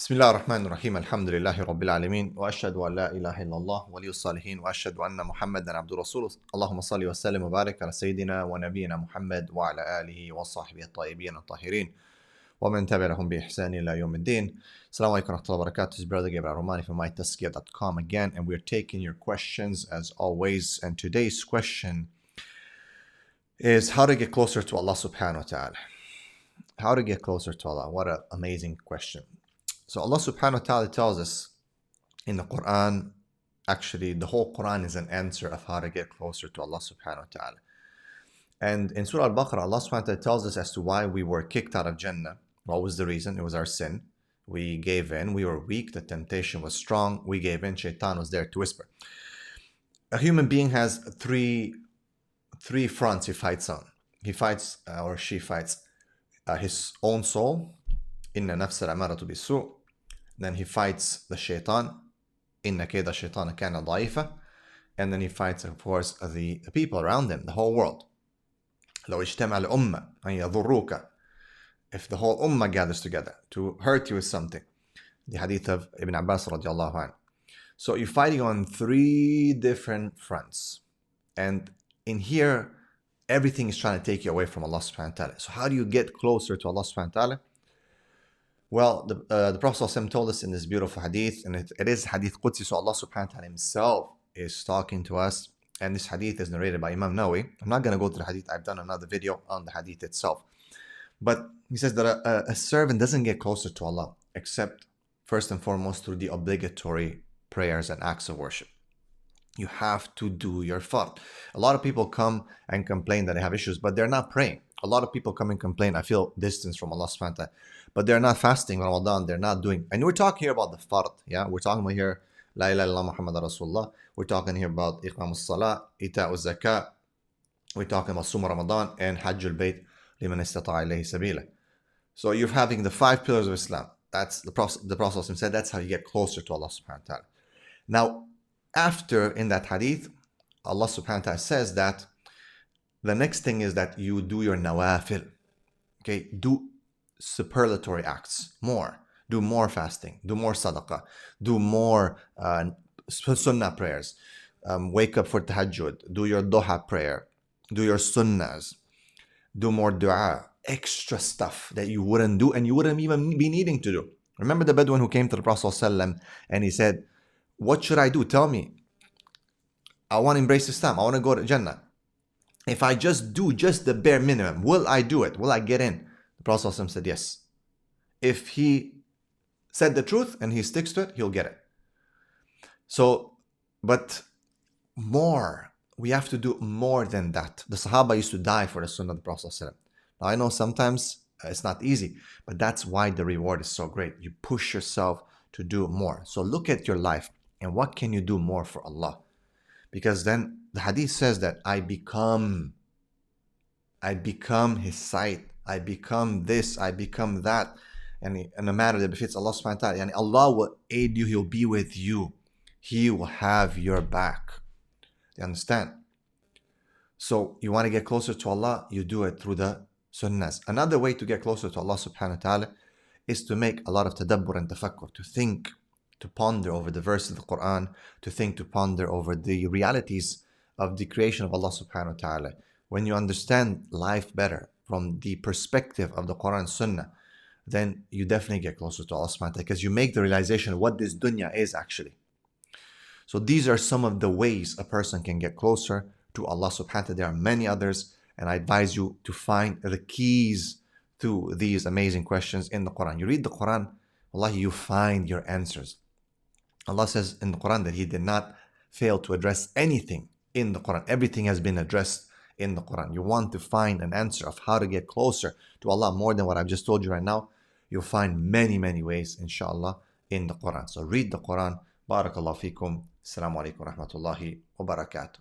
بسم الله الرحمن الرحيم الحمد لله رب العالمين وأشهد أن لا إله إلا الله ولي الصالحين وأشهد أن محمدا عبد رسوله اللهم صل وسلم وبارك على سيدنا ونبينا محمد وعلى آله وصحبه الطيبين الطاهرين ومن تبعهم بإحسان إلى يوم الدين. Assalamu alaikum wa rahmatullahi wa barakatuh. This is Brother Gabriel Romani from mytaskia.com again, and we're taking your questions as always. And today's question is how to get closer to Allah subhanahu wa ta'ala. How to get closer to Allah. What an amazing question. So Allah subhanahu wa ta'ala tells us in the Quran, actually the whole Quran is an answer of how to get closer to Allah subhanahu wa ta'ala. And in Surah Al-Baqarah, Allah subhanahu wa ta'ala tells us as to why we were kicked out of Jannah. What was the reason? It was our sin. We gave in, we were weak, the temptation was strong, we gave in, shaitan was there to whisper. A human being has three fronts he fights on. He fights, or she fights, his own soul, inna nafsa al-amaratu bis-su'. Then he fights the shaitan, inna kayda shaytana kana da'ifa. And then he fights, of course, the people around him, the whole world. لو اجتمع الأمة أن يضروك, if the whole ummah gathers together to hurt you with something. The hadith of Ibn Abbas radiallahu anhu. So you're fighting on three different fronts. And in here, everything is trying to take you away from Allah subhanahu wa ta'ala. So how do you get closer to Allah subhanahu wa ta'ala? Well, the Prophet ﷺ told us in this beautiful hadith, and it is hadith Qudsi, so Allah subhanahu wa ta'ala himself is talking to us. And this hadith is narrated by Imam Nawawi. I'm not going to go to the hadith. I've done another video on the hadith itself. But he says that a servant doesn't get closer to Allah except first and foremost through the obligatory prayers and acts of worship. You have to do your fard. A lot of people come and complain that they have issues, but they're not praying. A lot of people come and complain, I feel distance from Allah subhanahu wa ta'ala, but they're not fasting Ramadan, they're not doing. And we're talking here about the fard, yeah? We're talking about here, La ilaha illallah Muhammad Rasulullah. We're talking here about Iqam al-Salah, Ita'u al-Zakah. We're talking about Sum Ramadan and Hajj al-Bayt liman istata'a ilayhi sabila. So you're having the 5 pillars of Islam. That's the Prophet said, that's how you get closer to Allah subhanahu wa ta'ala. Now, after in that hadith, Allah subhanahu wa ta'ala says that the next thing is that you do your nawafil. Okay, do superlatory acts, more. Do more fasting, do more sadaqah, do more sunnah prayers. Wake up for tahajjud, do your duha prayer, do your sunnahs, do more dua, extra stuff that you wouldn't do and you wouldn't even be needing to do. Remember the Bedouin who came to the Prophet ﷺ and he said, what should I do? Tell me. I want to embrace Islam. I want to go to Jannah. If I just do just the bare minimum, will I do it? Will I get in? The Prophet ﷺ said yes. If he said the truth and he sticks to it, he'll get it. So, but more. We have to do more than that. The Sahaba used to die for the Sunnah of the Prophet ﷺ. Now I know sometimes it's not easy, but that's why the reward is so great. You push yourself to do more. So look at your life and what can you do more for Allah? Because then the hadith says that I become his sight, I become this, I become that, and in a matter that befits Allah subhanahu wa ta'ala. And Allah will aid you, He'll be with you, He will have your back. You understand? So you want to get closer to Allah, you do it through the sunnahs. Another way to get closer to Allah subhanahu wa ta'ala is to make a lot of tadabbur and tafakkur, to think, to ponder over the verses of the Quran, to think, to ponder over the realities of the creation of Allah subhanahu wa ta'ala. When you understand life better from the perspective of the Quran and Sunnah, then you definitely get closer to Allah subhanahu wa ta'ala because you make the realization of what this dunya is actually. So these are some of the ways a person can get closer to Allah subhanahu wa ta'ala. There are many others, and I advise you to find the keys to these amazing questions in the Quran. You read the Quran, wallahi, you find your answers. Allah says in the Quran that He did not fail to address anything in the Quran. Everything has been addressed in the Quran. You want to find an answer of how to get closer to Allah more than what I've just told you right now. You'll find many, many ways, inshallah, in the Quran. So read the Quran. Barakallahu feekum. Assalamu alaikum wa rahmatullahi wa barakatuh.